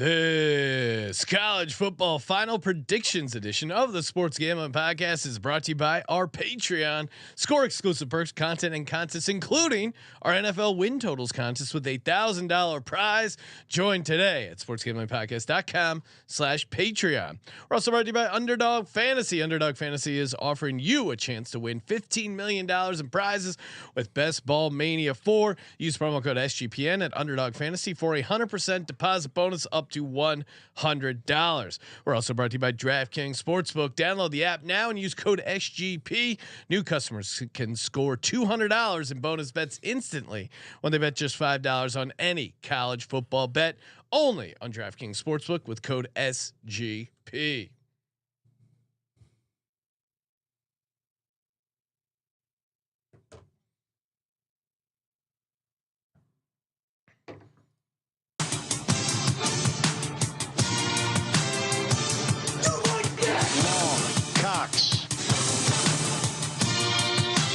This college football final predictions edition of the Sports Gambling Podcast is brought to you by our Patreon. Score exclusive perks, content, and contests, including our NFL win totals contest with $1,000 prize. Join today at sportsgamblingpodcast.com/Patreon. We're also brought to you by Underdog Fantasy. Underdog Fantasy is offering you a chance to win $15 million in prizes with Best Ball Mania 4. Use promo code SGPN at Underdog Fantasy for a 100% deposit bonus up to $100. We're also brought to you by DraftKings Sportsbook. Download the app now and use code SGP. New customers can score $200 in bonus bets instantly when they bet just $5 on any college football bet. Only on DraftKings Sportsbook with code SGP.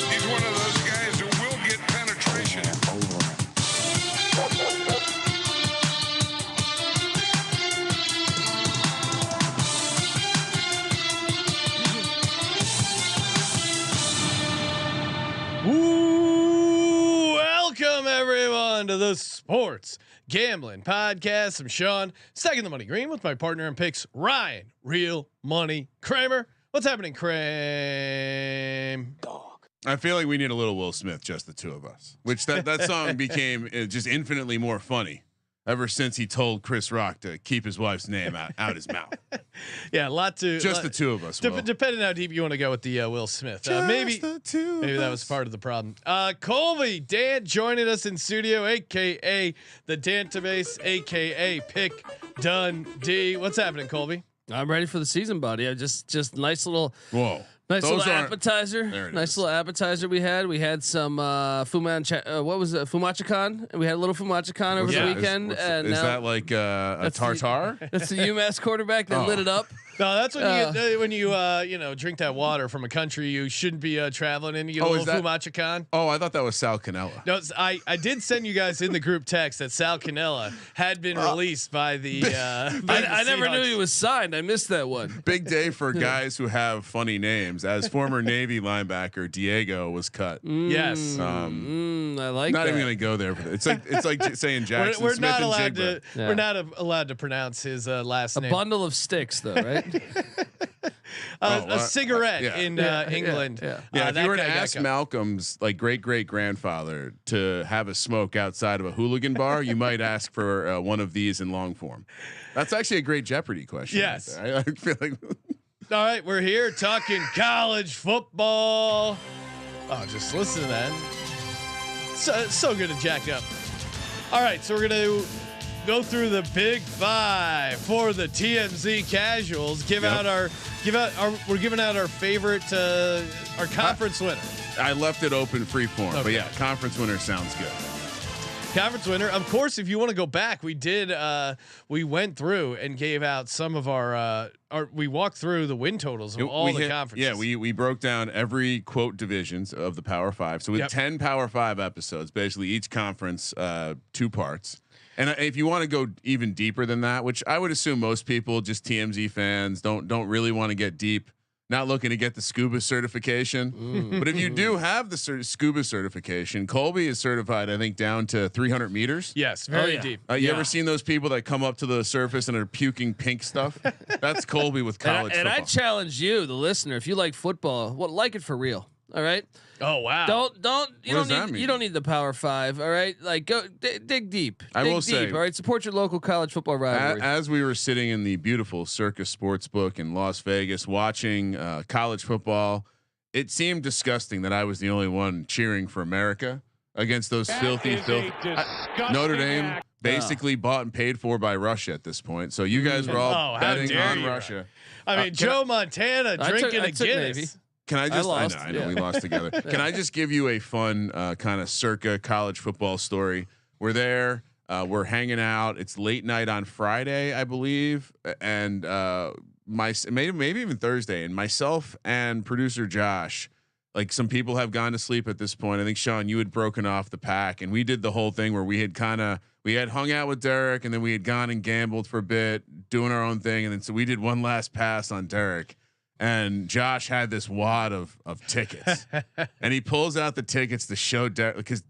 He's one of those guys who will get penetration. Welcome everyone to the Sports Gambling Podcast. I'm Sean, stacking the money green with my partner in picks, Ryan, Real Money Kramer. What's happening, Kramer? I feel like we need a little Will Smith, just the two of us. Which that song became just infinitely more funny ever since he told Chris Rock to keep his wife's name out his mouth. Yeah, a lot to just the two of us. Depending how deep you want to go with the Will Smith, maybe that was part of the problem. Colby, Dan joining us in studio, aka the Dantabase, aka Pick Dundee. What's happening, Colby? I'm ready for the season, buddy. I just nice little little appetizer. Nice little appetizer we had. We had some Fumachicon. We had a little Fumachicon over the weekend. Is that like a tartar? That's the UMass quarterback that lit it up. No, that's when you drink that water from a country you shouldn't be traveling in. You get a little Fumachicon. Oh, I thought that was Sal Canella. No, I did send you guys in the group text that Sal Canella had been released by the. I never knew he was signed. I missed that one. Big day for guys who have funny names. As former Navy linebacker Diego was cut. Yes, I like. Not that. even gonna go there. It's like saying Jackson we're Smith not and allowed Jigba. to. We're not allowed to pronounce his last name. A bundle of sticks, though, right? A cigarette in England. Yeah, if you were to ask Malcolm's great grandfather to have a smoke outside of a hooligan bar, you might ask for one of these in long form. That's actually a great Jeopardy question. Yes, right, I feel like. All right, we're here talking college football. Oh, just listen to that. So good at jacked up. All right, so we're gonna go through the big five for the TMZ casuals. We're giving out our favorite our conference winner. I left it open free form, okay. But yeah, conference winner sounds good. Conference winner, of course. If you want to go back, we went through and gave out some of our we walked through the win totals of all the conferences. Yeah, we broke down every quote divisions of the Power Five. So with 10 Power Five episodes, basically each conference 2 parts. And if you want to go even deeper than that, which I would assume most people, just TMZ fans, don't really want to get deep, not looking to get the scuba certification. But if you do have the scuba certification, Colby is certified, I think, down to 300 meters. Yes, very deep. You ever seen those people that come up to the surface and are puking pink stuff? That's Colby with college football. And I challenge you, the listener, if you like football, like it for real. All right. Oh wow! You don't need the Power Five. All right, go dig deep. I will say, all right, support your local college football rivalry. As we were sitting in the beautiful Circus Sportsbook in Las Vegas watching college football, it seemed disgusting that I was the only one cheering for America against those filthy. Notre Dame basically bought and paid for by Russia at this point. So you guys were all betting on Russia. I mean, Joe Montana drinking a Guinness. Navy. Can I just? I know we lost together. Can I just give you a fun kind of circa college football story? We're there. We're hanging out. It's late night on Friday, I believe, and maybe even Thursday. And myself and producer Josh like some people have gone to sleep at this point. I think Sean, you had broken off the pack, and we did the whole thing where we had hung out with Derek, and then we had gone and gambled for a bit, doing our own thing, and then so we did one last pass on Derek, and Josh had this wad of tickets, and he pulls out the tickets to show Derek because.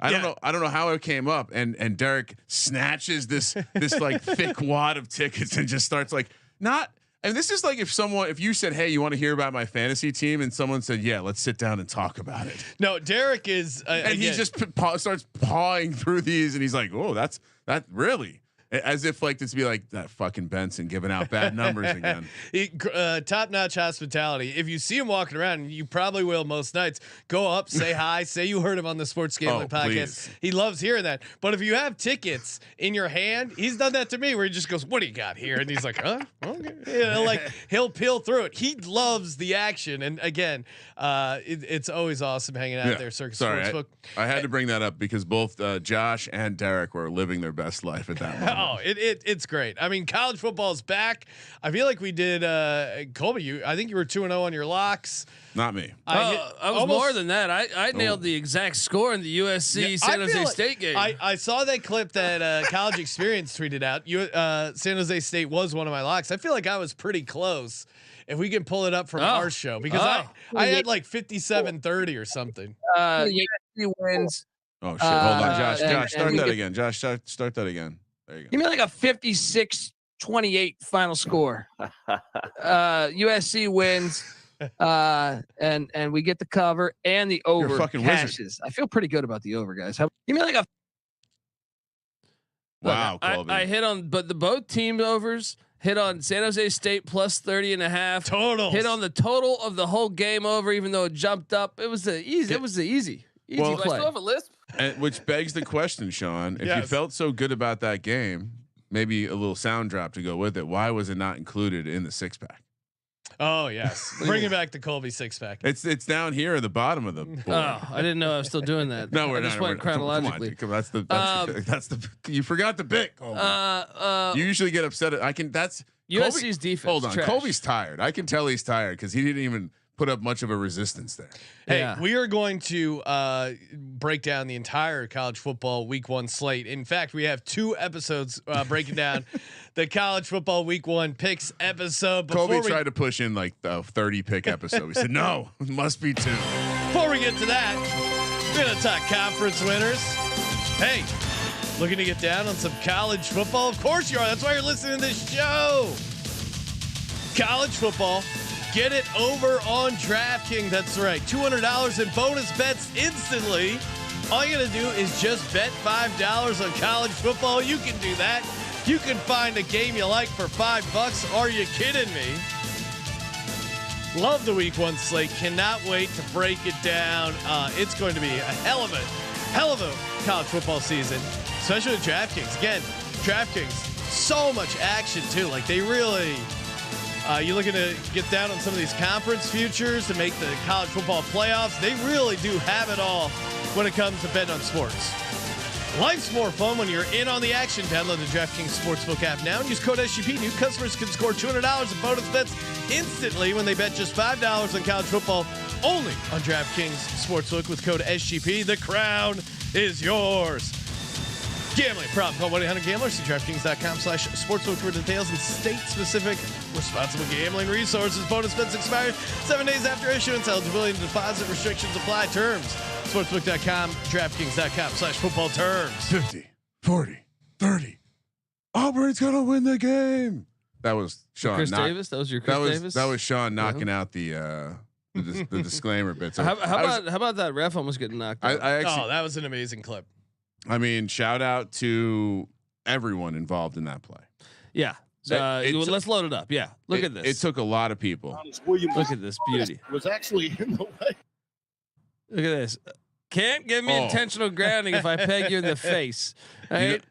I don't know how it came up, and Derek snatches this like thick wad of tickets and just starts like not. And this is like if you said, "Hey, you want to hear about my fantasy team?" and someone said, "Yeah, let's sit down and talk about it." No, Derek is, and he just starts pawing through these, and he's like, "Oh, that really." As if like this to be like that fucking Benson giving out bad numbers again. Top notch hospitality. If you see him walking around, and you probably will most nights, go up, say hi, say you heard him on the Sports Gambling Podcast. Please. He loves hearing that. But if you have tickets in your hand, he's done that to me where he just goes, "What do you got here?" And he's like, "Huh? Okay." Like he'll peel through it. He loves the action. And again, it's always awesome hanging out there. Circus Sportsbook. I had to bring that up because both Josh and Derek were living their best life at that moment. Oh, it's great. I mean, college football is back. I feel like we did. Colby, I think you were 2-0 on your locks. Not me. I was more than that. I nailed the exact score in the USC San Jose State game. I saw that clip that College Experience tweeted out. San Jose State was one of my locks. I feel like I was pretty close. If we can pull it up from our show, because I had like 57-30 or something. USC wins. Oh shit! Hold on, Josh. Start that again. Josh, start that again. There you go. Give me like a 56-28 final score. USC wins, and we get the cover and the over. You're a fucking cashes. wizard. I feel pretty good about the over, guys. Give me like a. Wow, Colby. I hit on, but the both team overs hit on San Jose State plus 30.5 total. Hit on the total of the whole game over, even though it jumped up. It was easy. It was the easy Well, play. I still have a lisp. And which begs the question, Sean, if you Yes. felt so good about that game, maybe a little sound drop to go with it. Why was it not included in the 6-pack? Oh yes, bringing back the Colby 6-pack. It's down here at the bottom of the board. Oh, I didn't know I was still doing that. No, we're I not. just went chronologically. Come on, that's the you forgot the bit. Colby. You usually get upset. That's USC's Colby, defense. Hold on, trash. Colby's tired. I can tell he's tired because he didn't even put up much of a resistance there. Hey, we are going to break down the entire college football week 1 slate. In fact, we have 2 episodes breaking down the college football week 1 picks episode. Colby tried to push in like the 30 pick episode. We said, no, it must be 2. Before we get to that, we're going to talk conference winners. Hey, looking to get down on some college football? Of course you are. That's why you're listening to this show. College football. Get it over on DraftKings. That's right. $200 in bonus bets instantly. All you got to do is just bet $5 on college football. You can do that. You can find a game you like for $5. Are you kidding me? Love the week 1 slate. Cannot wait to break it down. It's going to be a hell of a college football season, especially with DraftKings. Again, DraftKings, so much action too. Like they really. You're looking to get down on some of these conference futures to make the college football playoffs. They really do have it all when it comes to betting on sports. Life's more fun when you're in on the action. Download the DraftKings Sportsbook app now and use code SGP. New customers can score $200 in bonus bets instantly when they bet just $5 on college football only on DraftKings Sportsbook with code SGP. The crown is yours. Gambling problem. Call 1-800-GAMBLER. See DraftKings.com/sportsbook for details and state-specific responsible gambling resources. Bonus bets expire 7 days after issuance. Eligibility and deposit restrictions apply. Terms. Sportsbook.com. DraftKings.com/football terms. 50, 40, 30. Auburn's gonna win the game. That was Sean. Chris Davis. That was your Chris Davis. That was Sean knocking out the disclaimer bit. So how about that ref almost getting knocked out? I actually, that was an amazing clip. I mean, shout out to everyone involved in that play. Yeah. Let's load it up. Yeah. Look at this. It took a lot of people. Look at this beauty. Was actually in the way. Look at this. Can't give me intentional grounding if I peg you in the face. Right?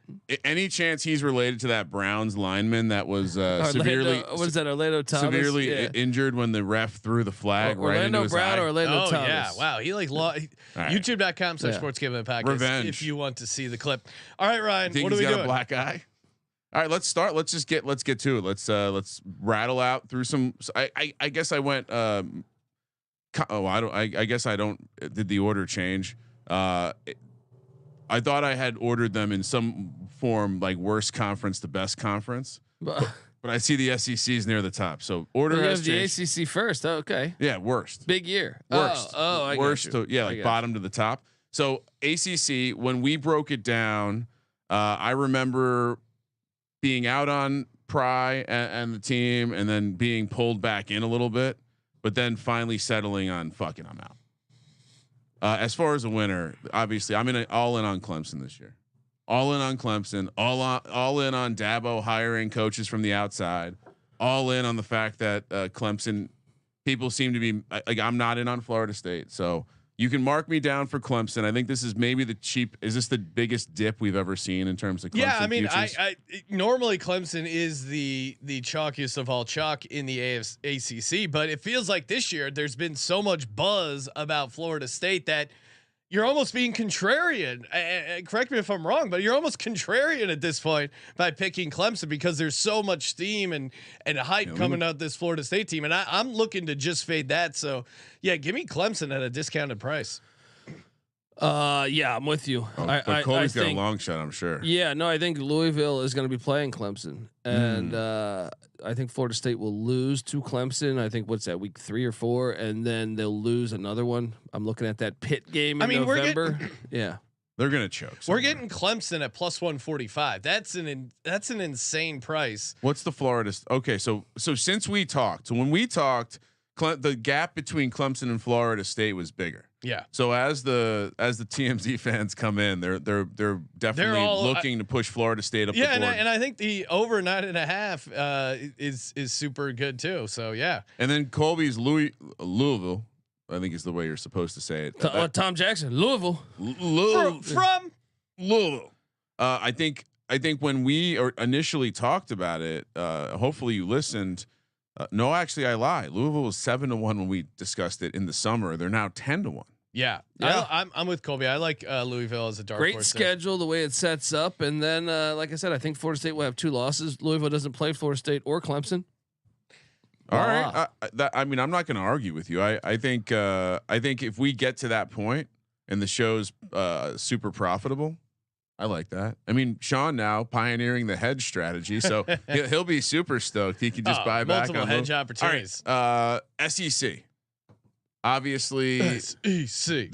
Any chance he's related to that Browns lineman that was severely? What is that? Orlando Thomas severely injured when the ref threw the flag right into his Brown eye. or Orlando Thomas. Yeah, wow. He like YouTube.com/sports gambling podcast. Revenge. If you want to see the clip. All right, Ryan. Think What are he's we got doing? a black eye. All right, let's start. Let's get to it. Let's rattle out through some. I guess I went I guess I don't. Did the order change? I thought I had ordered them in some form, like worst conference to best conference. But I see the SEC is near the top, so order has changed. The ACC first. Oh, okay. Yeah, worst. Big year. Worst. I worst. got you. Like bottom to the top. So ACC, when we broke it down, I remember being out on Pry and the team, and then being pulled back in a little bit, but then finally settling on fucking I'm out. As far as a winner, obviously I'm all in on Clemson this year. All in on Clemson. All in on Dabo hiring coaches from the outside. All in on the fact that Clemson people seem to be like, I'm not in on Florida State, so you can mark me down for Clemson. I think this is maybe is this the biggest dip we've ever seen in terms of Clemson? Yeah, I mean, futures? I normally Clemson is the chalkiest of all chalk in the ACC, but it feels like this year there's been so much buzz about Florida State that you're almost being contrarian. Correct me if I'm wrong, but you're almost contrarian at this point by picking Clemson because there's so much steam and hype coming out this Florida State team, and I'm looking to just fade that. So yeah, give me Clemson at a discounted price. Yeah, I'm with you. But Colby's got a long shot, I'm sure. Yeah, no, I think Louisville is going to be playing Clemson, and I think Florida State will lose to Clemson. I think what's that, week 3 or 4, and then they'll lose another one. I'm looking at that Pitt game in November. Yeah, they're going to choke. Somewhere. We're getting Clemson at plus 145. That's an insane price. What's the Florida? Okay, so since we talked, when we talked, the gap between Clemson and Florida State was bigger. Yeah. So as the TMZ fans come in, they're definitely looking to push Florida State up. Yeah, the board. and I think the over 9.5 is super good too. So yeah. And then Colby's Louisville, I think is the way you're supposed to say it. Tom Jackson, Louisville. From Louisville. I think when we initially talked about it, hopefully you listened. No, actually, I lie. Louisville was 7-1 when we discussed it in the summer. They're now 10-1. Yeah. I'm with Colby. I like Louisville as a dark Great horse schedule, the way it sets up, and then like I said, I think Florida State will have 2 losses. Louisville doesn't play Florida State or Clemson. All right. I mean, I'm not going to argue with you. I think if we get to that point and the show's super profitable, I like that. I mean, Sean now pioneering the hedge strategy, so he'll be super stoked. He can just buy back multiple hedge opportunities. All right. SEC. Obviously, SEC.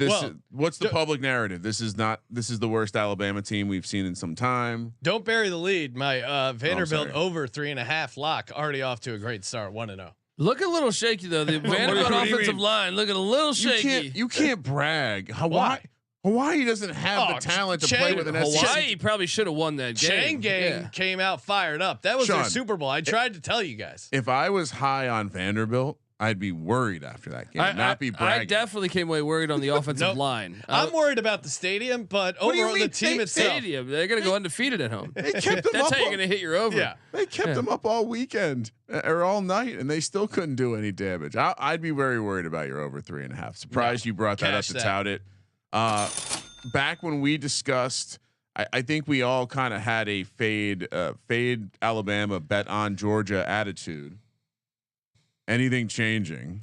What's the public narrative? This is the worst Alabama team we've seen in some time. Don't bury the lead. My Vanderbilt over 3.5 lock already off to a great start. 1-0. Look a little shaky though. The Vanderbilt offensive line looking a little shaky. You can't brag. Hawaii doesn't have the talent to play with an SEC. Hawaii probably should have won that game. Chang came out fired up. That was their Super Bowl. I tried to tell you guys. If I was high on Vanderbilt, I'd be worried after that game. Not be bragging. I definitely came away worried on the offensive line. I'm worried about the stadium, but overall the team itself. Stadium, they're going to go undefeated at home. They kept them That's up how you're going to hit your over. Yeah. They kept them up all weekend or all night, and they still couldn't do any damage. I'd be very worried about your over 3.5. Surprised you brought that up to tout it. Back when we discussed, I think we all kind of had a fade Alabama, bet on Georgia attitude. Anything changing?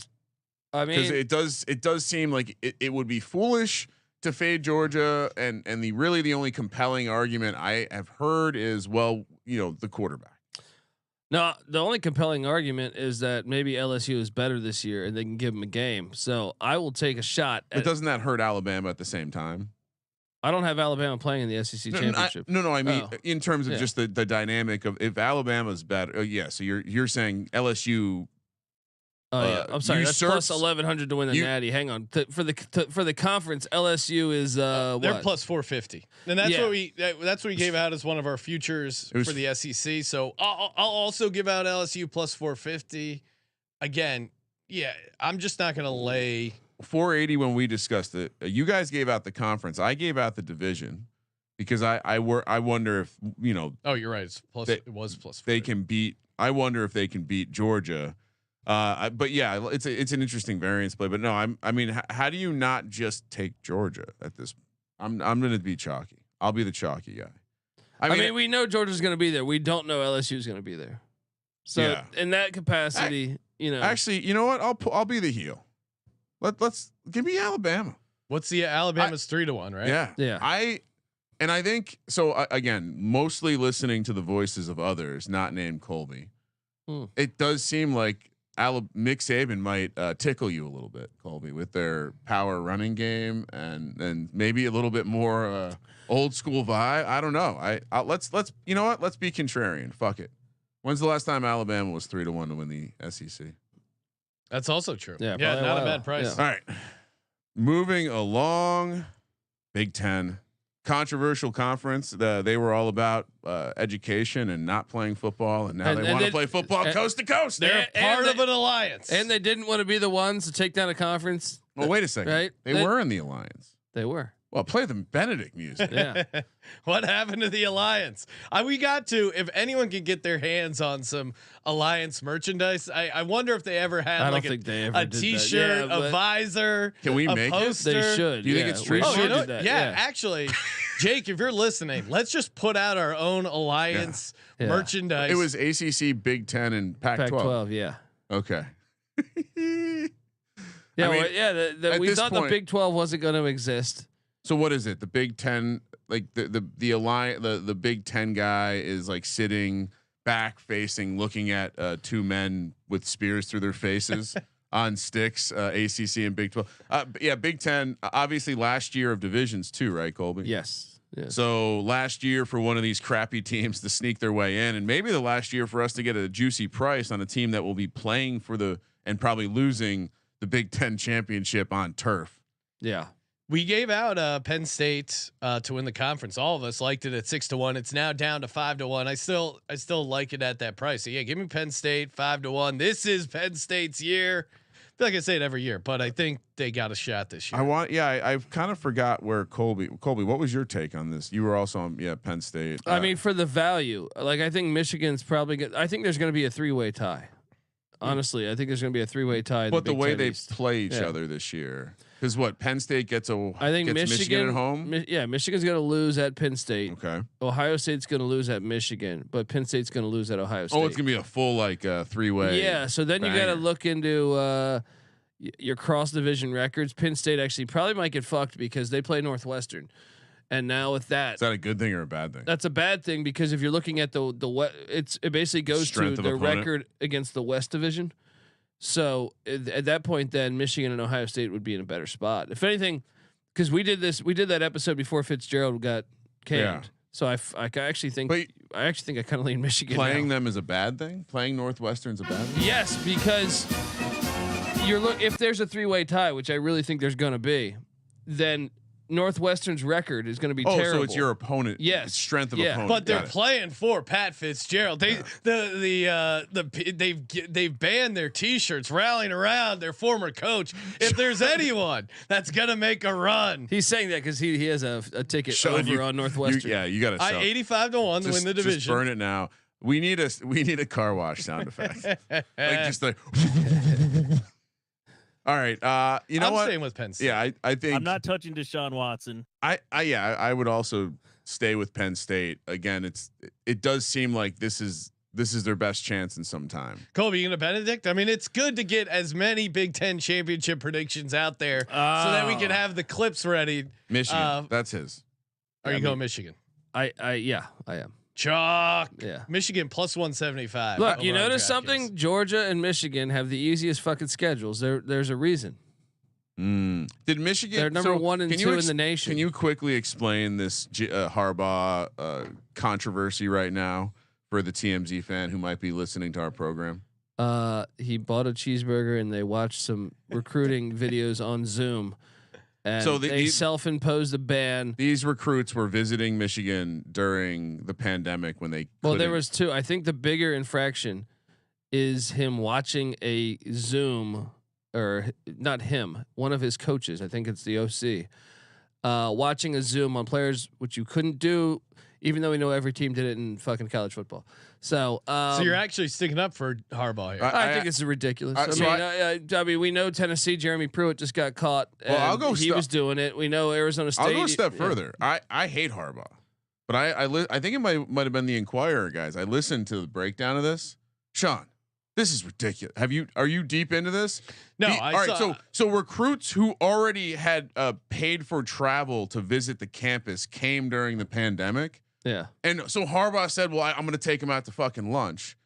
I mean, because it does seem like it would be foolish to fade Georgia, and the only compelling argument I have heard is, the quarterback. No, the only compelling argument is that maybe LSU is better this year and they can give them a game. So I will take a shot. But doesn't that hurt Alabama at the same time? I don't have Alabama playing in the SEC championship. I mean in terms of just the dynamic of if Alabama's better. So you're saying LSU. Oh yeah, I'm sorry. That's plus 1,100 to win the Natty. Hang on, for the conference, LSU is they're plus 450, and that's what we gave out as one of our futures for the SEC. So I'll also give out LSU plus 450. Again, I'm just not going to lay 480 when we discussed it. You guys gave out the conference. I gave out the division because I wonder if Oh, you're right. It's plus. It was plus. They can beat. I wonder if they can beat Georgia. But yeah, it's an interesting variance play. But no, I mean, how do you not just take Georgia at this? I'm going to be chalky. I'll be the chalky guy. I mean, we know Georgia's going to be there. We don't know LSU is going to be there. So in that capacity, Actually, you know what? I'll be the heel. Let's give me Alabama. What's the Alabama's 3-1, right? Yeah. Yeah. I think so. Again, mostly listening to the voices of others, not named Colby. It does seem like Nick Saban might tickle you a little bit, Colby, with their power running game and maybe a little bit more old school vibe. I don't know. Let's you know what? Let's be contrarian. Fuck it. When's the last time Alabama was 3-1 to win the SEC? That's also true. Yeah, not a bad price. Yeah. All right. Moving along, Big Ten. Controversial conference. They were all about education and not playing football, and now they want to play football coast to coast. They're part of an alliance. And they didn't want to be the ones to take down a conference. Well, wait a second. Right? They were in the alliance. They were. Well, play the Benedict music. Yeah. What happened to the alliance? We got to. If anyone can get their hands on some alliance merchandise, I wonder if they ever had like a T-shirt, a visor. Can we make poster. it? They should. Do you think it's true? Oh, you know, that. actually, Jake, if you're listening, let's just put out our own alliance merchandise. It was ACC, Big Ten, and Pac-12. Pac-12. Yeah. Okay. Yeah. I mean, We thought the Big 12 wasn't going to exist. So what is it? The Big Ten, like the alliance, the Big Ten guy is like sitting back facing, looking at two men with spears through their faces on sticks. ACC and Big 12. Yeah, Big Ten. Obviously, last year of divisions too, right, Colby? Yes. So last year for one of these crappy teams to sneak their way in, and maybe the last year for us to get a juicy price on a team that will be playing for and probably losing the Big Ten championship on turf. Yeah. We gave out Penn State to win the conference. All of us liked it at 6-1. It's now down to 5-1. I still like it at that price. So yeah, give me Penn State 5-1. This is Penn State's year. I feel like I say it every year, but I think they got a shot this year. I've kind of forgot where Colby, what was your take on this? You were also on Penn State. I mean, for the value, like I think Michigan's probably good. I think there's going to be a 3-way tie. Honestly, I think there's going to be a 3-way tie. But the way they play each other this year, because Penn State gets Michigan at home. Michigan's going to lose at Penn State. Okay. Ohio State's going to lose at Michigan, but Penn State's going to lose at Ohio State. Oh, it's going to be a full 3-way. Yeah. So then you got to look into your cross division records. Penn State actually probably might get fucked because they play Northwestern. And now with that, is that a good thing or a bad thing? That's a bad thing because if you're looking at the it basically goes to their record against the West Division. So at that point, then Michigan and Ohio State would be in a better spot. If anything, because we did that episode before Fitzgerald got canned. Yeah. So I actually think I kind of lean Michigan. Playing them is a bad thing. Playing Northwestern's a bad thing. Yes, because if there's a 3-way tie, which I really think there's going to be, then Northwestern's record is going to be terrible. So it's your opponent. Yes, it's strength of opponent. But they're playing for Pat Fitzgerald. They've banned their T-shirts, rallying around their former coach. If there's anyone that's going to make a run, he's saying that because he has a ticket over on Northwestern. You got to. 85-1 to win the division. Just burn it now. We need a car wash sound effect. Just like. All right. You know I'm what? staying with Penn State. Yeah, I think I'm not touching Deshaun Watson. I would also stay with Penn State. Again, it does seem like this is their best chance in some time. Colby, you gonna Benedict? I mean, it's good to get as many Big Ten championship predictions out there so that we can have the clips ready. Michigan, that's his. Are you going Michigan? I am. Chalk. Yeah. Michigan plus 175. Look, you notice something? Georgia and Michigan have the easiest fucking schedules. There's a reason. Did Michigan? They're number 1 and 2 in the nation. Can you quickly explain this Harbaugh controversy right now for the TMZ fan who might be listening to our program? He bought a cheeseburger and they watched some recruiting videos on Zoom. And so they self-imposed a ban. These recruits were visiting Michigan during the pandemic when they. Well, there was 2. I think the bigger infraction is him watching a Zoom, or not him, one of his coaches. I think it's the OC, watching a Zoom on players, which you couldn't do, even though we know every team did it in fucking college football. So you're actually sticking up for Harbaugh here. I think it's ridiculous. I mean, we know Tennessee. Jeremy Pruitt just got caught. Well, I'll go. He was doing it. We know Arizona State. I'll go a step further. I hate Harbaugh, but I think it might have been the Inquirer guys. I listened to the breakdown of this. Sean, This is ridiculous. Are you deep into this? No, all right. So recruits who already had paid for travel to visit the campus came during the pandemic. Yeah. And so Harbaugh said, well, I'm going to take him out to fucking lunch.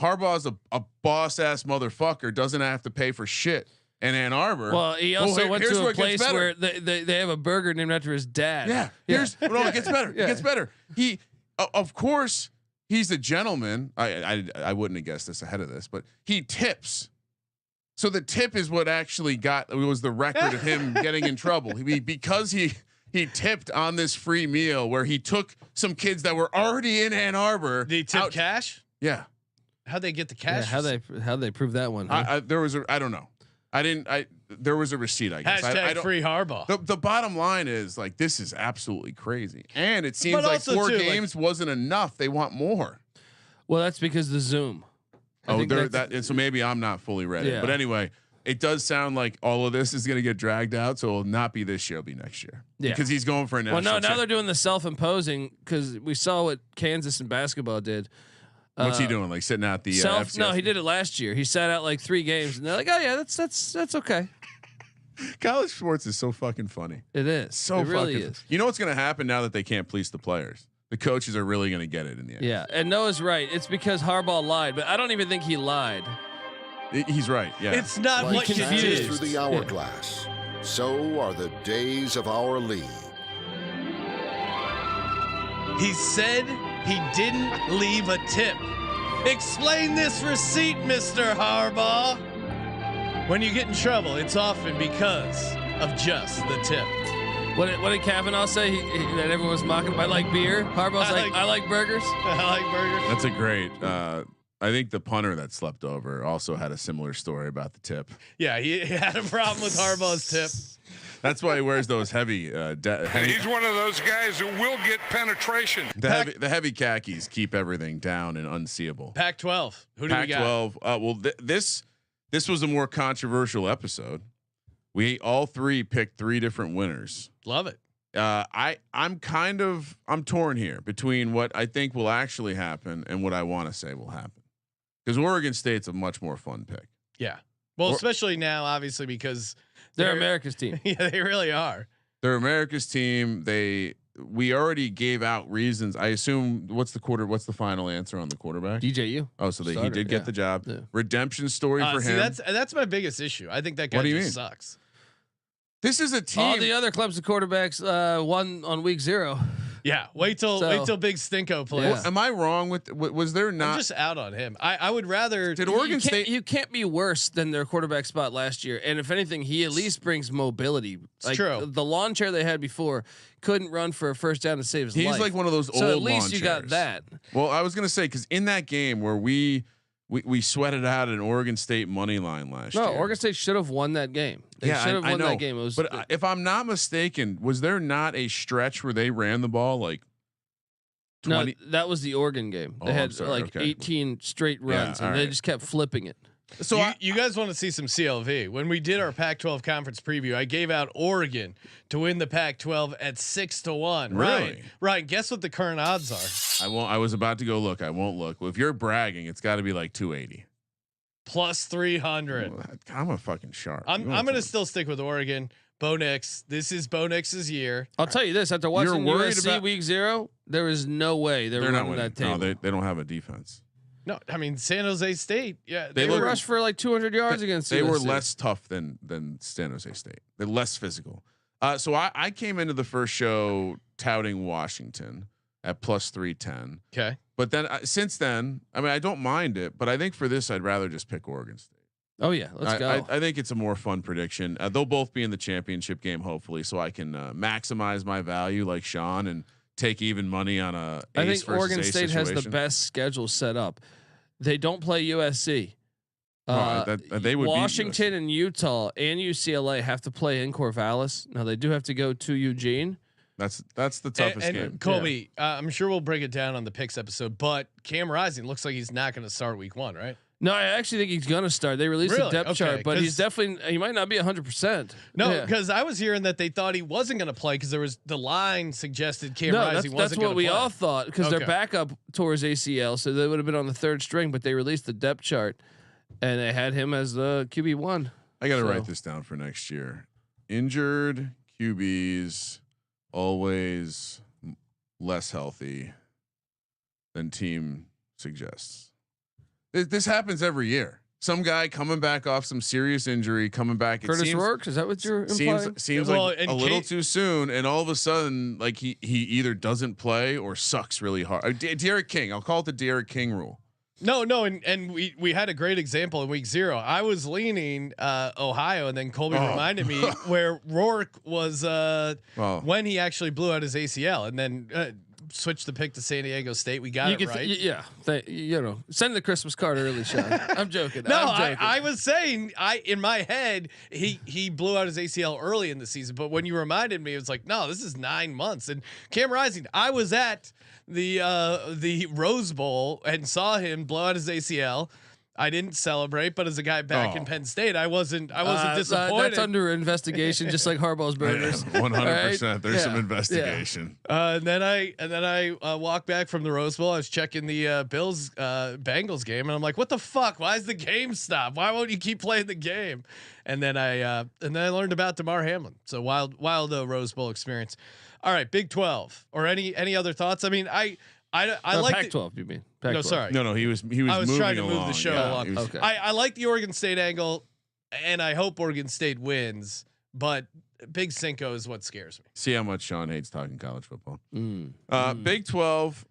Harbaugh's a boss ass motherfucker, doesn't have to pay for shit in Ann Arbor. Well, he also went to a place where they have a burger named after his dad. Yeah. No, it gets better. It gets better. He, of course, he's a gentleman. I wouldn't have guessed this ahead of this, but he tips. So the tip is what actually was the record of him getting in trouble. Because he tipped on this free meal where he took some kids that were already in Ann Arbor. Did he tip cash? Yeah. How'd they get the cash? Yeah, how they prove that one? Huh? I don't know. There was a receipt, I guess. Hashtag free Harbaugh. The bottom line is like, this is absolutely crazy. And it seems like 4 games wasn't enough. They want more. Well, that's because the Zoom. So maybe I'm not fully ready, but anyway, it does sound like all of this is going to get dragged out. So it'll not be this year, it'll be next year because he's going for a national. Well, now they're doing the self-imposing because we saw what Kansas and basketball did. What's he doing? Like sitting out the no, he did it last year. He sat out like 3 games, and they're like, "Oh yeah, that's okay." College sports is so fucking funny. It is. So it really is. You know what's going to happen now that they can't police the players? The coaches are really going to get it in the end. Yeah, and Noah's right. It's because Harbaugh lied, but I don't even think he lied. He's right. Yeah, it's not like what confused through the hourglass. So are the days of our league. He said he didn't leave a tip. Explain this receipt, Mr. Harbaugh. When you get in trouble, it's often because of just the tip. What did Kavanaugh say? That everyone was mocking him. I like beer. Harbaugh's I like burgers. I like burgers. That's a great. I think the punter that slept over also had a similar story about the tip. Yeah, he had a problem with Harbaugh's tip. That's why he wears those heavy. He's one of those guys who will get penetration. The heavy khakis keep everything down and unseeable. Pac-12. Who do we got? Pac-12. Well, this was a more controversial episode. We all 3 picked 3 different winners. Love it. I'm torn here between what I think will actually happen and what I want to say will happen. Because Oregon State's a much more fun pick. Yeah. Well, especially now, obviously, because they're America's team. Yeah, they really are. They're America's team. We already gave out reasons. I assume what's the final answer on the quarterback? DJU. Oh, so he did get the job. Yeah. Redemption story for him. That's my biggest issue. I think that guy just sucks. This is a team. All the other Clemson quarterbacks won on week 0. Yeah, wait till Big Stinko plays. Well, am I wrong with? Was there not? I'm just out on him. I would rather. Did Oregon State? You can't be worse than their quarterback spot last year. And if anything, he at least brings mobility. It's true. The lawn chair they had before couldn't run for a first down to save his life. He's like one of those old. So at least lawn you chairs. got that. Well, I was gonna say because in that game where we sweated out an Oregon State money line last year. No, Oregon State should have won that game. They should have won that game. It was, but if I'm not mistaken, was there not a stretch where they ran the ball like? 20? No, that was the Oregon game. They had 18 straight runs, and they just kept flipping it. So you guys want to see some CLV? When we did our Pac-12 conference preview, I gave out Oregon to win the Pac-12 at 6-1. Really? Right. Guess what the current odds are? I won't. I was about to go look. I won't look. Well, if you're bragging, it's got to be like 280 plus 300. I'm a fucking sharp. I'm gonna still stick with Oregon. Bo Nix. This is Bo Nix's year. I'll tell you this: after watching USC week 0, there is no way they're not winning that table. No, they don't have a defense. No, I mean San Jose State. Yeah, they rushed for like 200 yards against. They USC. were less tough than San Jose State. They're less physical. So I came into the first show touting Washington at plus 310. Okay, but then since then, I mean, I don't mind it, but I think for this, I'd rather just pick Oregon State. Oh yeah, let's go. I think it's a more fun prediction. They'll both be in the championship game, hopefully, so I can maximize my value like Sean and take even money on a. I think Oregon State situation. has the best schedule set up. They don't play USC. They would. Washington and Utah and UCLA have to play in Corvallis. Now they do have to go to Eugene. That's the toughest game. Colby, I'm sure we'll break it down on the picks episode, but Cam Rising looks like he's not going to start week 1, right? No, I actually think he's gonna start. They released a depth chart, but he's definitely he might not be 100%. No, because I was hearing that they thought he wasn't gonna play because there was the line suggested Cam Rising wasn't gonna play. That's what we all thought because their backup tore his ACL, so they would have been on the 3rd string, but they released the depth chart. and they had him as the QB1. I got to write this down for next year. Injured QBs always less healthy than team suggests. This happens every year. Some guy coming back off some serious injury, coming back. Curtis Rourke, is that what you're implying? Seems like a little too soon, and all of a sudden, like he either doesn't play or sucks really hard. Derek King, I'll call it the Derek King rule. No, and we had a great example in week 0. I was leaning Ohio, and then Colby reminded me where Rourke was when he actually blew out his ACL, and then switched the pick to San Diego State. We got it right. Send the Christmas card early, Sean. I'm joking. No, I'm joking. I was saying in my head he blew out his ACL early in the season, but when you reminded me, it was like, no, this is 9 months. And Cam Rising, I was at the Rose Bowl and saw him blow out his ACL. I didn't celebrate, but as a guy back in Penn State, I wasn't disappointed. That's under investigation, just like Harbaugh's burgers. 100%. There's some investigation. And then I walked back from the Rose Bowl. I was checking the Bills Bengals game, and I'm like, "What the fuck? Why is the game stop? Why won't you keep playing the game?" And then I learned about Damar Hamlin. So wild Rose Bowl experience. All right, Big 12 or any other thoughts? I mean, I like Pac-12. You mean? No, Pac-12. sorry. No, he was. I was trying to move along. the show along. Okay. I like the Oregon State angle, and I hope Oregon State wins. But Big Cinco is what scares me. See how much Sean hates talking college football. Big 12.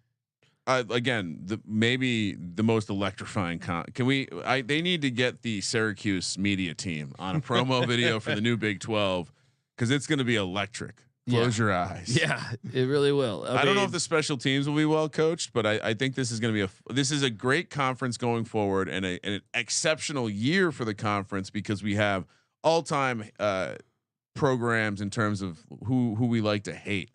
Again, maybe the most electrifying. They need to get the Syracuse media team on a promo video for the new Big 12 because it's going to be electric. Close your eyes. Yeah, it really will. I don't know if the special teams will be well coached, but I think this is going to be this is a great conference going forward and an exceptional year for the conference because we have all-time programs in terms of who we like to hate.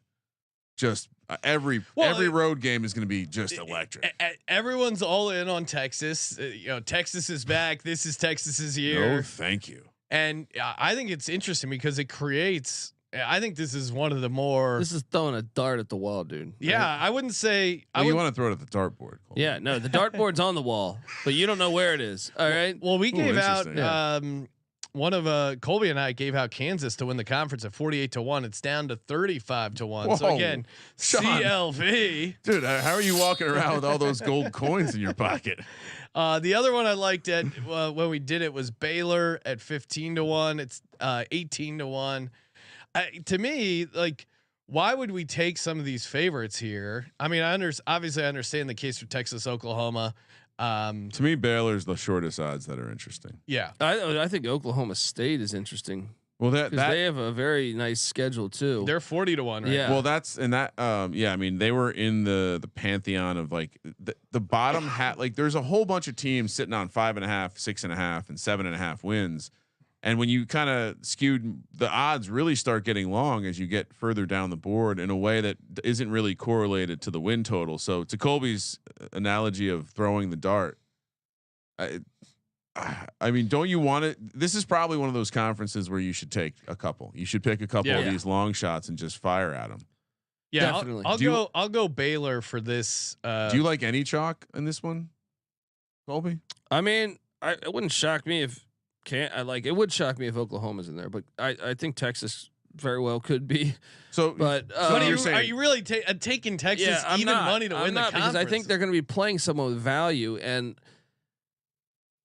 Just every road game is going to be just electric. Everyone's all in on Texas. Texas is back. This is Texas's year. No, thank you. And I think it's interesting because it creates. I think this is one of the more. This is throwing a dart at the wall, dude. Yeah, right? I wouldn't say. You want to throw it at the dartboard. Colby. Yeah, no, the dartboard's on the wall, but you don't know where it is. All right. Well, we gave out one of Colby and I gave out Kansas to win the conference at 48-1. It's down to 35-1. So again, Sean, CLV, dude, how are you walking around with all those gold coins in your pocket? The other one I liked at when we did it was Baylor at 15-1. It's 18-1. To me, like, why would we take some of these favorites here? I mean, obviously I understand the case for Texas, Oklahoma. To me, Baylor's the shortest odds that are interesting. Yeah, I think Oklahoma State is interesting. Well, that they have a very nice schedule too. They're 40-1, right? Yeah. Well, I mean, they were in the pantheon of like the bottom hat. Like, there's a whole bunch of teams sitting on 5.5, 6.5, and 7.5 wins. And when you kind of skewed, the odds really start getting long as you get further down the board in a way that isn't really correlated to the win total. So to Colby's analogy of throwing the dart, I mean, don't you want it? This is probably one of those conferences where you should take a couple. You should pick a couple of these long shots and just fire at them. Yeah, definitely. I'll go Baylor for this. Do you like any chalk in this one, Colby? I mean, it wouldn't shock me if. It would shock me if Oklahoma's in there, but I think Texas very well could be. So, but are you really taking Texas money to win the conference? Because I think they're going to be playing someone with value, and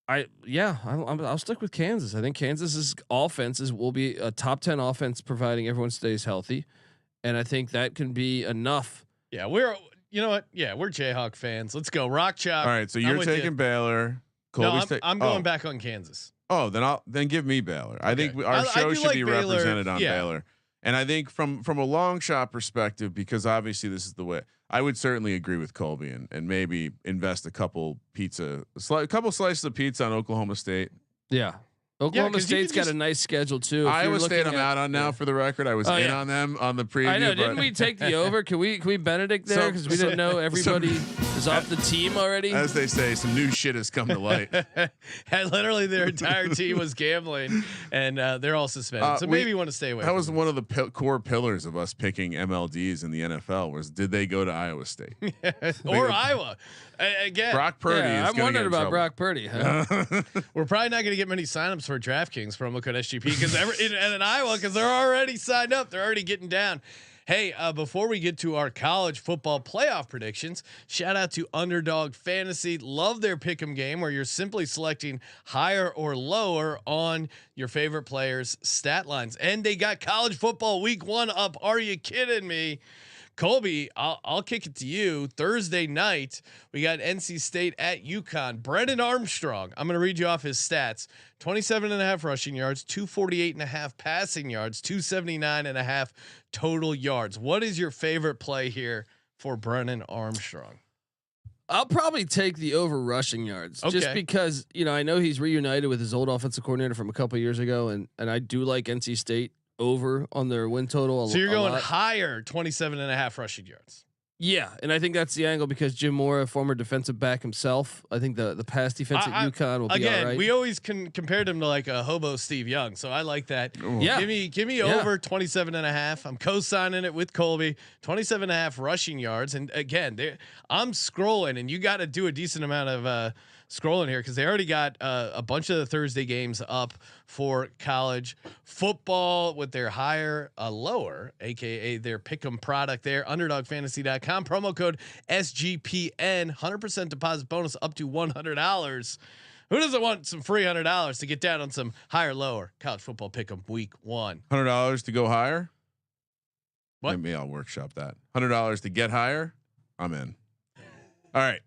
I'll stick with Kansas. I think Kansas's offenses will be a top 10 offense, providing everyone stays healthy, and I think that can be enough. Yeah, we're Jayhawk fans. Let's go Rock Chalk. All right, so you're taking Baylor. Colby's I'm going back on Kansas. Oh, then give me Baylor. I think our show should be Baylor, represented on Baylor. And I think from a long shot perspective, because obviously this is the way, I would certainly agree with Colby and maybe invest a couple slices of pizza on Oklahoma State. Yeah. Oklahoma State's got a nice schedule too. Iowa State, I'm out on now. For the record, I was in on them on the preview. I know. Didn't we take the over? Can we Benedict there because we didn't know everybody is off the team already? As they say, some new shit has come to light. And literally, their entire team was gambling, and they're all suspended. So maybe you want to stay away. That was one of the core pillars of us picking MLDs in the NFL. Was did they go to Iowa State or Iowa? Again, Brock Purdy. Yeah, I'm wondering about Brock Purdy. Huh? We're probably not going to get many signups for DraftKings promo code SGP because in Iowa because they're already signed up. They're already getting down. Hey, before we get to our college football playoff predictions, shout out to Underdog Fantasy. Love their pick'em game where you're simply selecting higher or lower on your favorite players' stat lines. And they got college football week 1 up. Are you kidding me? Colby, I'll kick it to you. Thursday night, we got NC State at UConn. Brennan Armstrong, I'm going to read you off his stats. 27.5 rushing yards, 248.5 passing yards, 279.5 total yards. What is your favorite play here for Brennan Armstrong? I'll probably take the over rushing yards just because, I know he's reunited with his old offensive coordinator from a couple years ago. And I do like NC State over on their win total. So you're going higher, 27.5 rushing yards. Yeah, and I think that's the angle because Jim Mora, former defensive back himself, I think the pass defense at UConn will be all right. We always compared him to like a hobo Steve Young, so I like that. Ooh. Yeah, give me over 27.5. I'm co-signing it with Colby. 27.5 rushing yards, and again, I'm scrolling, and you got to do a decent amount of scrolling here because they already got a bunch of the Thursday games up for college football with their higher lower, aka their pick'em product there. Underdogfantasy.com promo code SGPN, 100% deposit bonus up to $100. Who doesn't want some free $100 to get down on some higher lower college football pick'em week 1? $100 to go higher. What? Maybe I'll workshop that. $100 to get higher. I'm in. All right.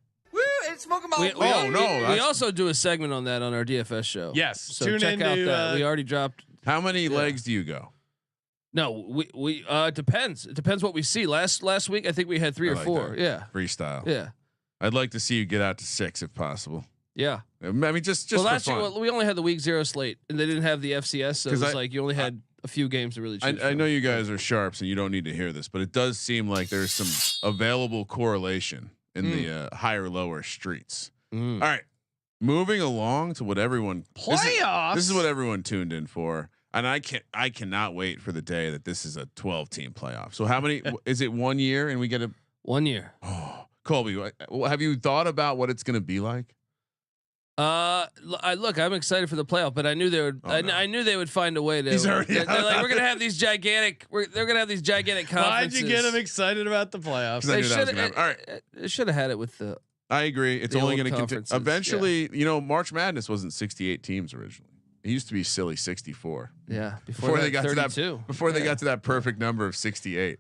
We also do a segment on that on our DFS show. Yes, so tune check out that. We already dropped. How many legs do you go? No, we it depends. It depends what we see. Last week I think we had 3 or 4. That. Yeah, freestyle. Yeah, I'd like to see you get out to 6 if possible. Yeah, I mean just last for fun. year we only had the week 0 slate, and they didn't have the FCS, so it was like you only had a few games to really choose. I know you guys are sharps, and you don't need to hear this, but it does seem like there's some available correlation in the higher lower streets. All right, moving along to what everyone playoffs. This is what everyone tuned in for, and I cannot wait for the day that this is a 12-team playoff. So how many is it? 1 year, and we get 1 year. Oh, Colby, have you thought about what it's going to be like? Look, I'm excited for the playoff, but I knew they would. I knew they would find a way to. They're like, we're gonna have these gigantic. They're gonna have these gigantic conferences. Why'd you get them excited about the playoffs? They should have. All right, they should have had it with the. I agree. It's only going to continue. Eventually, March Madness wasn't 68 teams originally. It used to be silly 64. Yeah, before they got 32. to that. Before they got to that perfect number of 68.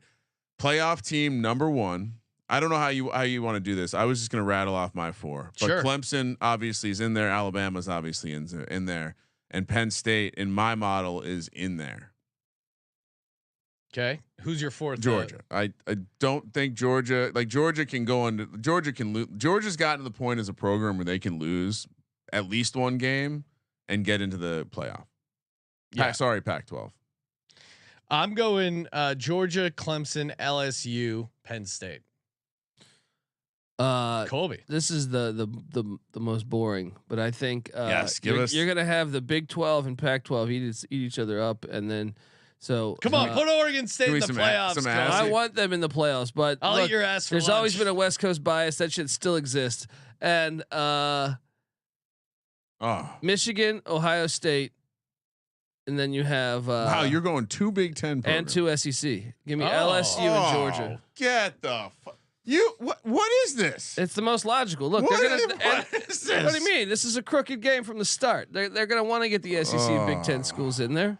Playoff team number 1. I don't know how you want to do this. I was just going to rattle off my 4. But sure. Clemson obviously is in there. Alabama's obviously in there, and Penn State in my model is in there. Okay, who's your 4th? Georgia. I don't think Georgia can go on. Georgia can lose. Georgia's gotten to the point as a program where they can lose at least 1 game and get into the playoff. Yeah. Pac-12. I'm going Georgia, Clemson, LSU, Penn State. Colby. This is the most boring, but I think yes, you're gonna have the Big 12 and Pac-12 eat each other up, and then come on, put Oregon State in the playoffs. I want them in the playoffs, but I'll eat your ass. There's always been a West Coast bias. That should still exist, and Michigan, Ohio State, and then you have wow, you're going 2 Big Ten programs. And 2 SEC. Give me LSU and Georgia. Get the what is this? It's the most logical. Look, what they're gonna. What is this? What do you mean? This is a crooked game from the start. They're gonna want to get the SEC and Big Ten schools in there.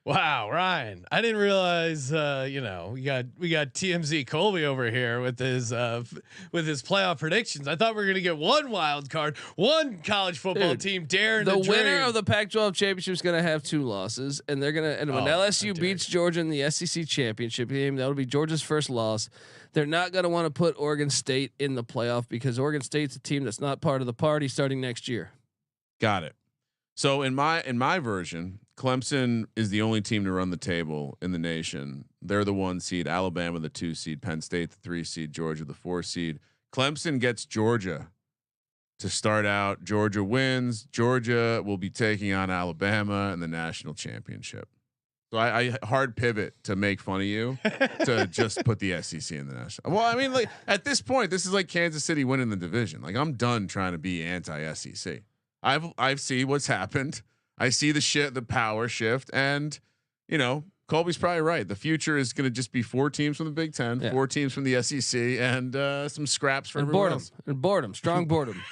Wow, Ryan! I didn't realize. We got TMZ Colby over here with his playoff predictions. I thought we were gonna get 1 wild card, 1 college football team daring the dream. winner of the Pac-12 championship is gonna have 2 losses, and they're gonna. And when LSU beats Georgia in the SEC championship game, that'll be Georgia's first loss. They're not gonna want to put Oregon State in the playoff because Oregon State's a team that's not part of the party starting next year. Got it. So in my version, Clemson is the only team to run the table in the nation. They're the 1 seed, Alabama the 2 seed, Penn State the 3 seed, Georgia the 4 seed. Clemson gets Georgia to start out. Georgia wins. Georgia will be taking on Alabama in the national championship. So I hard pivot to make fun of you to just put the SEC in the national. Well, I mean, like at this point, this is like Kansas City winning the division. Like I'm done trying to be anti-SEC. I see what's happened. I see the power shift, and Colby's probably right. The future is going to just be 4 teams from the Big Ten, 4 teams from the SEC, and some scraps for everyone else. And boredom, strong boredom.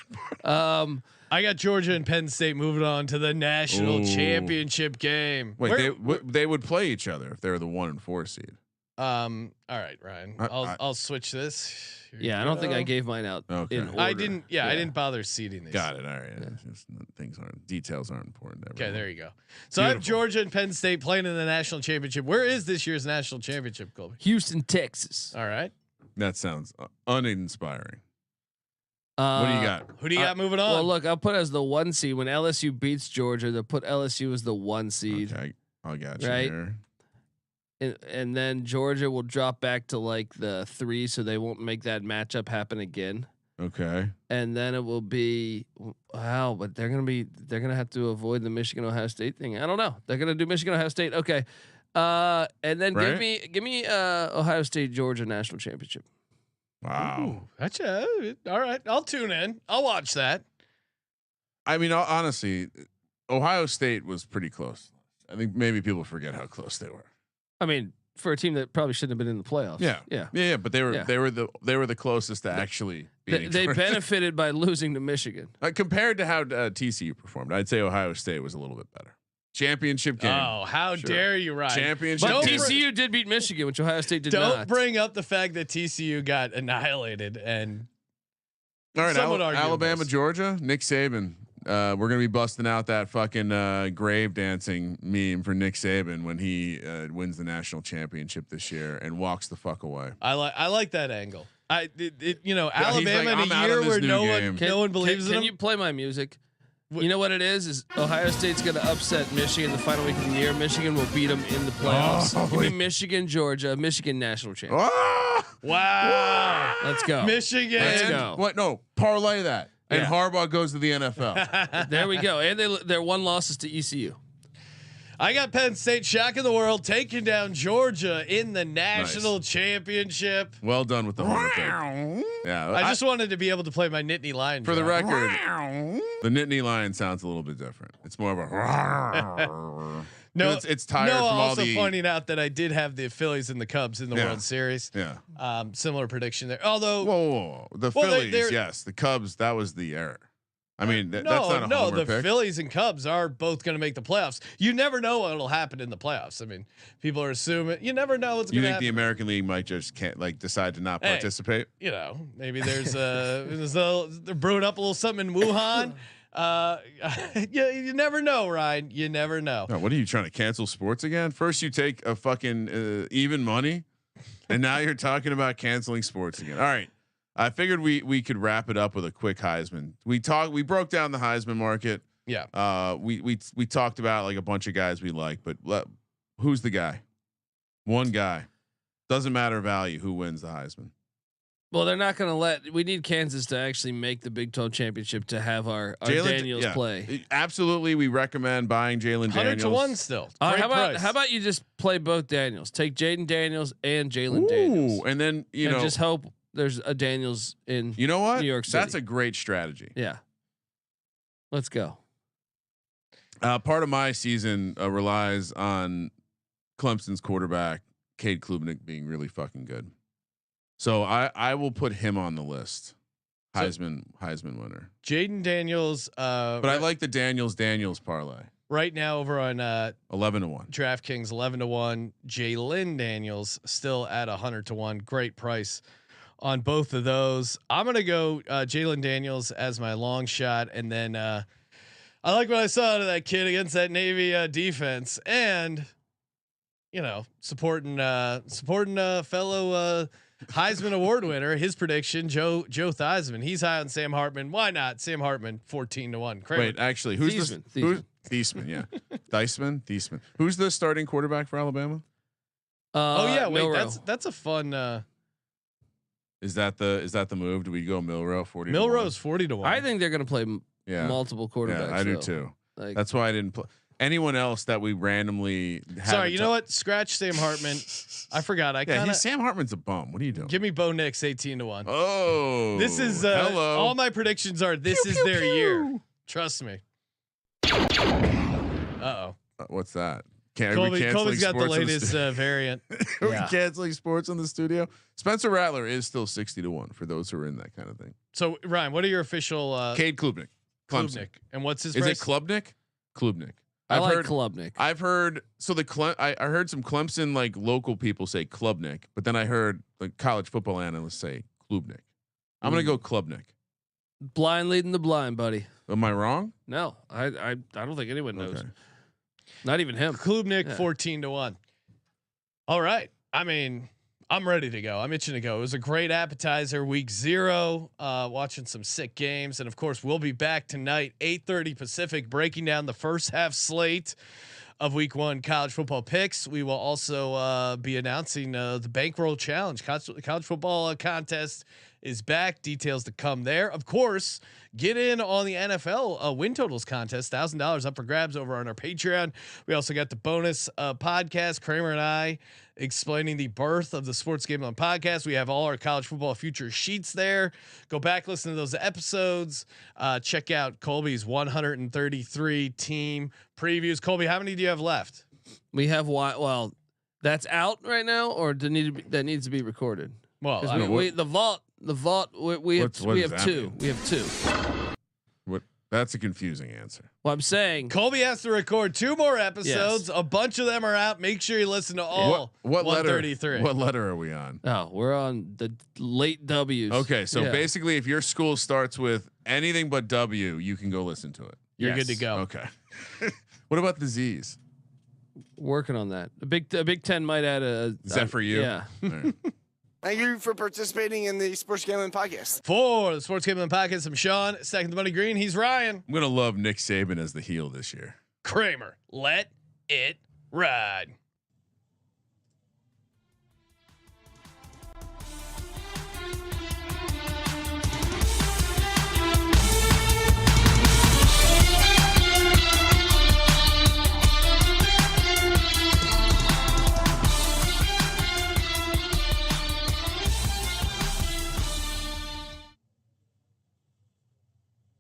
I got Georgia and Penn State moving on to the national championship game. Wait, they would play each other if they were the 1 and 4 seed. All right, Ryan. I'll switch this. I don't think I gave mine out in order. I didn't. I didn't bother seeding these. Got it. All right. Details aren't important. Okay, there you go. So I have Georgia and Penn State playing in the national championship. Where is this year's national championship, Colby? Houston, Texas. All right. That sounds uninspiring. What do you got? Who do you got moving on? Well, look, I'll put as the 1 seed when LSU beats Georgia. They'll put LSU as the 1 seed. Okay, I got you right? here. And then Georgia will drop back to like the 3, so they won't make that matchup happen again. Okay. And then it will be but they're gonna have to avoid the Michigan Ohio State thing. I don't know. They're gonna do Michigan Ohio State. Okay. And then give me Ohio State Georgia national championship. Wow. Ooh, that's all right. I'll tune in. I'll watch that. I mean, honestly, Ohio State was pretty close. I think maybe people forget how close they were. I mean, for a team that probably shouldn't have been in the playoffs. Yeah. But they were the closest to actually beating. They benefited by losing to Michigan. Compared to how TCU performed. I'd say Ohio State was a little bit better. Championship game. Oh, how dare you, Ryan? Championship. But game. TCU did beat Michigan, which Ohio State did not. Don't bring up the fact that TCU got annihilated and. All right, Alabama, Georgia, Nick Saban. We're gonna be busting out that fucking grave dancing meme for Nick Saban when he wins the national championship this year and walks the fuck away. I like that angle. Alabama like, in a year where no one believes in him. Can you play my music? You know what it is Ohio State's going to upset Michigan the final week of the year. Michigan will beat them in the playoffs. Give me Michigan, Georgia, Michigan national champion. Wow. Let's go. Michigan. Let's go. What? No, parlay that. And Harbaugh goes to the NFL. There we go. And their 1 losses to ECU. I got Penn State shocking the world, taking down Georgia in the national championship. Well done with the home pick. Yeah, I just wanted to be able to play my Nittany Lion. For the record, the Nittany Lion sounds a little bit different. It's more of a. No, it's tired from all also pointing out that I did have the Phillies and the Cubs in the World Series. Yeah. Similar prediction there. Although, whoa. The Phillies, yes. The Cubs, that was the error. I mean, that's not a homer pick. Phillies and Cubs are both going to make the playoffs. You never know what'll happen in the playoffs. I mean, people are assuming you never know what's going to happen. You think the American League might just decide to not participate? Maybe there's they're brewing up a little something in Wuhan. You never know, Ryan. You never know. No, what are you trying to cancel sports again? First you take a fucking even money, and now you're talking about canceling sports again. All right. I figured we could wrap it up with a quick Heisman. We broke down the Heisman market. Yeah. We talked about like a bunch of guys we like, but who's the guy? One guy. Doesn't matter value. Who wins the Heisman? Well, they're not going to we need Kansas to actually make the Big 12 championship to have our Daniels play. Absolutely. We recommend buying Jalen Daniels. 100-1 still. How about you just play both Daniels? Take Jaden Daniels and Jalen Daniels. And then, just hope there's a Daniels in New York City. That's a great strategy. Yeah. Let's go. Part of my season relies on Clemson's quarterback, Cade Klubnik, being really fucking good. So I will put him on the list. Heisman winner. Jaden Daniels. But I like the Daniels parlay. Right now over on 11-1. DraftKings 11-1. Jalen Daniels still at 100-1. Great price on both of those. I'm gonna go Jalen Daniels as my long shot, and then I like what I saw out of that kid against that Navy defense, and supporting fellow Heisman Award winner. His prediction, Joe Theismann. He's high on Sam Hartman. Why not? Sam Hartman 14-1. Kramer. Wait, actually, who's Thiesman. Thiesman? Yeah, Thiesman. Who's the starting quarterback for Alabama? Oh yeah, wait, Milroe. that's a fun. Is that the move? Do we go Milroe 40? Milroe's 40-1. I think they're going to play multiple quarterbacks. Yeah, I do though. too. Like, That's why I didn't play anyone else that we randomly. Sorry, you know what? Scratch Sam Hartman. I forgot. Sam Hartman's a bum. What are you doing? Give me Bo Nix 18-1. Oh, This is hello. all my predictions are. This is their year. Trust me. What's that? Colby's got the latest variant. Are we canceling sports in the studio? Spencer Rattler is still 60-1 for those who are in that kind of thing. So Ryan, what are your official? Cade Klubnik. Klubnik. And what's his? Is price? it Klubnik? Klubnik. I like Klubnik. I've heard I heard some Clemson like local people say Klubnik, but then I heard like college football analysts say Klubnik. I'm gonna go Klubnik. Blind leading the blind, buddy. Am I wrong? No, I don't think anyone knows. Okay. Not even him. Klubnik 14-1. All right. I mean, I'm ready to go. I'm itching to go. It was a great appetizer. Week 0. Watching some sick games, and of course, we'll be back tonight, 8:30 Pacific, breaking down the first half slate of Week 1 college football picks. We will also be announcing the Bankroll Challenge. College football contest is back. Details to come there. Of course, get in on the NFL win totals contest. $1,000 up for grabs over on our Patreon. We also got the bonus podcast, Kramer and I explaining the birth of the Sports Gambling Podcast. We have all our college football future sheets there. Go back, listen to those episodes. Check out Colby's 133 team previews. Colby, how many do you have left? We have well, that's out right now, or that needs to be recorded. Well, the vault. We have two. Mean? We have 2. What? That's a confusing answer. Well, I'm saying Colby has to record 2 more episodes. Yes. A bunch of them are out. Make sure you listen to all. What 133. letter? What letter are we on? oh, we're on the late W's. Okay, so Yeah. basically, if your school starts with anything but W, you can go listen to it. You're Yes. good to go. Okay. What about the Z's? Working on that. The Big Ten might add a. Is that for you? Yeah. All right. Thank you for participating in the Sports Gambling Podcast. For the Sports Gambling Podcast, I'm Sean. Second the Money Green. He's Ryan. I'm gonna love Nick Saban as the heel this year. Kramer. Let it ride.